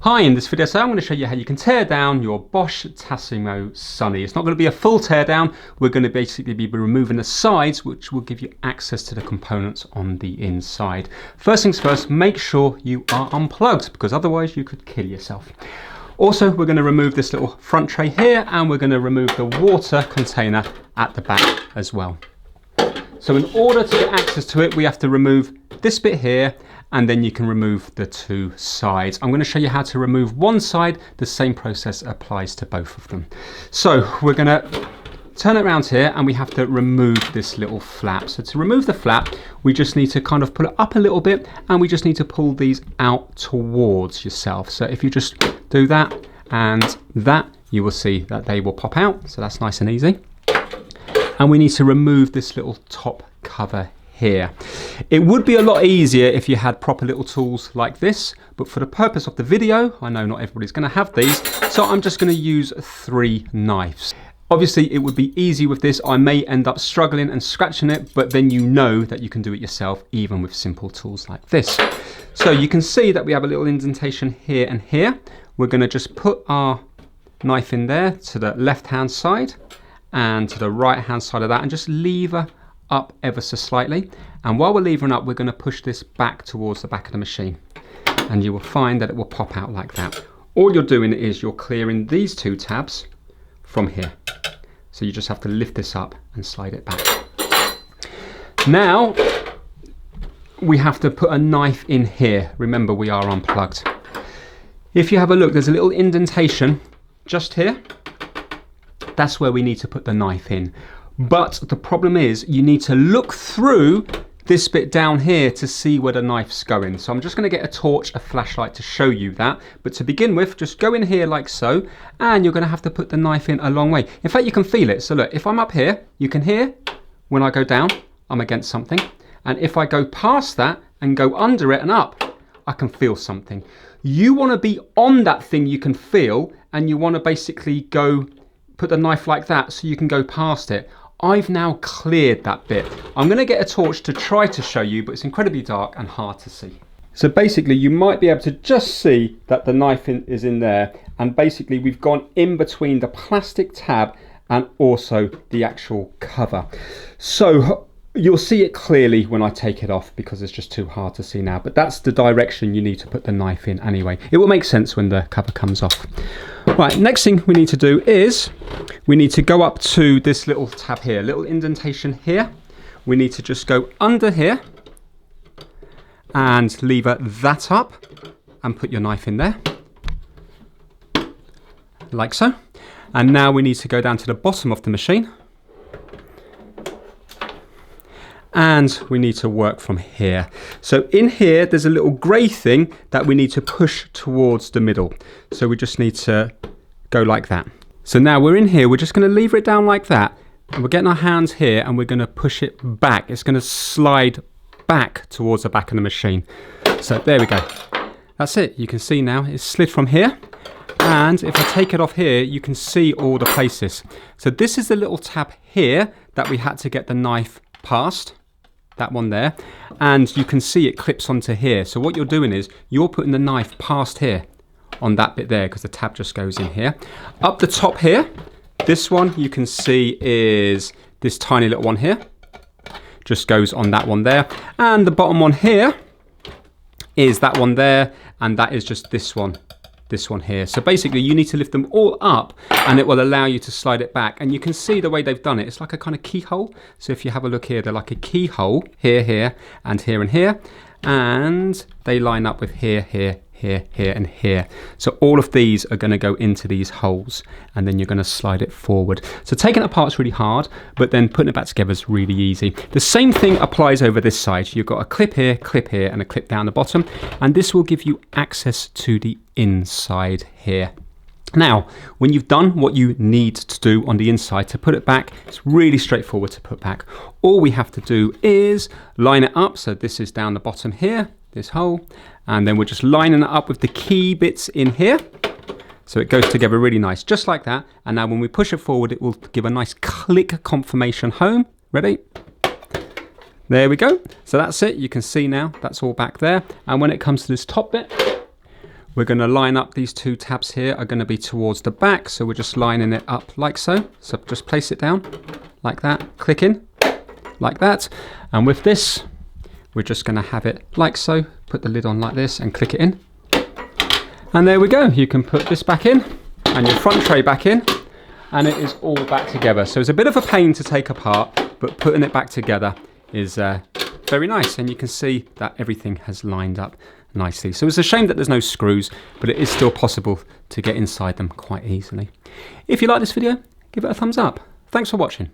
Hi, in this video I'm going to show you how you can tear down your Bosch Tassimo Suny. It's not going to be a full tear down, we're going to basically be removing the sides, which will give you access to the components on the inside. First things first, make sure you are unplugged, because otherwise you could kill yourself. Also, we're going to remove this little front tray here, and we're going to remove the water container at the back as well. So in order to get access to it, we have to remove this bit here, and then you can remove the two sides. I'm going to show you how to remove one side. The same process applies to both of them. So we're going to turn it around here, and we have to remove this little flap. So to remove the flap, we just need to kind of pull it up a little bit, and we just need to pull these out towards yourself. So if you just do that and that, you will see that they will pop out. So that's nice and easy. And we need to remove this little top cover here. It would be a lot easier if you had proper little tools like this, but for the purpose of the video, I know not everybody's going to have these, so I'm just going to use 3 knives. Obviously it would be easy with this. I may end up struggling and scratching it, but then you know that you can do it yourself even with simple tools like this. So you can see that we have a little indentation here and here. We're going to just put our knife in there to the left hand side and to the right hand side of that, and just lever up ever so slightly. And while we're levering up, we're going to push this back towards the back of the machine, and you will find that it will pop out like that. All you're doing is you're clearing these 2 tabs from here. So you just have to lift this up and slide it back. Now we have to put a knife in here. Remember, we are unplugged. If you have a look, there's a little indentation just here. That's where we need to put the knife in. But the problem is you need to look through this bit down here to see where the knife's going. So I'm just going to get a torch, a flashlight to show you that. But to begin with, just go in here like so, and you're going to have to put the knife in a long way. In fact, you can feel it. So look, if I'm up here, you can hear when I go down, I'm against something. And if I go past that and go under it and up, I can feel something. You want to be on that thing you can feel, and you want to basically go put the knife like that so you can go past it. I've now cleared that bit. I'm going to get a torch to try to show you, but it's incredibly dark and hard to see. So basically you might be able to just see that the knife is in there, and basically we've gone in between the plastic tab and also the actual cover. So you'll see it clearly when I take it off, because it's just too hard to see now, but that's the direction you need to put the knife in anyway. It will make sense when the cover comes off. Right, next thing we need to do is we need to go up to this little tab here, little indentation here. We need to just go under here and lever that up and put your knife in there, like so. And now we need to go down to the bottom of the machine, and we need to work from here. So in here, there's a little grey thing that we need to push towards the middle. So we just need to go like that. So now we're in here, we're just going to lever it down like that, and we're getting our hands here, and we're going to push it back. It's going to slide back towards the back of the machine. So there we go. That's it. You can see now it's slid from here. And if I take it off here, you can see all the places. So this is the little tab here that we had to get the knife past. That one there, and you can see it clips onto here. So what you're doing is you're putting the knife past here on that bit there, because the tab just goes in here. Up the top here, this one you can see is this tiny little one here, just goes on that one there, and the bottom one here is that one there, and that is just this one here. So basically you need to lift them all up, and it will allow you to slide it back. And you can see the way they've done it. It's like a kind of keyhole. So if you have a look here, they're like a keyhole here, here, and here, and here. And they line up with here, here, here, here, and here. So all of these are going to go into these holes, and then you're going to slide it forward. So taking it apart is really hard, but then putting it back together is really easy. The same thing applies over this side. You've got a clip here, and a clip down the bottom, and this will give you access to the inside here. Now, when you've done what you need to do on the inside to put it back, it's really straightforward to put back. All we have to do is line it up. So this is down the bottom here, this hole, and then we're just lining it up with the key bits in here. So it goes together really nice, just like that. And now when we push it forward, it will give a nice click confirmation home. Ready? There we go. So that's it. You can see now that's all back there. And when it comes to this top bit, We're going to line up these two tabs here are going to be towards the back, so we're just lining it up like so. So just place it down like that, click in like that, and with this we're just going to have it like so. Put the lid on like this and click it in, and there we go. You can put this back in and your front tray back in, and it is all back together. So it's a bit of a pain to take apart, but putting it back together is very nice, and you can see that everything has lined up nicely. So it's a shame that there's no screws, but it is still possible to get inside them quite easily. If you like this video, give it a thumbs up. Thanks for watching.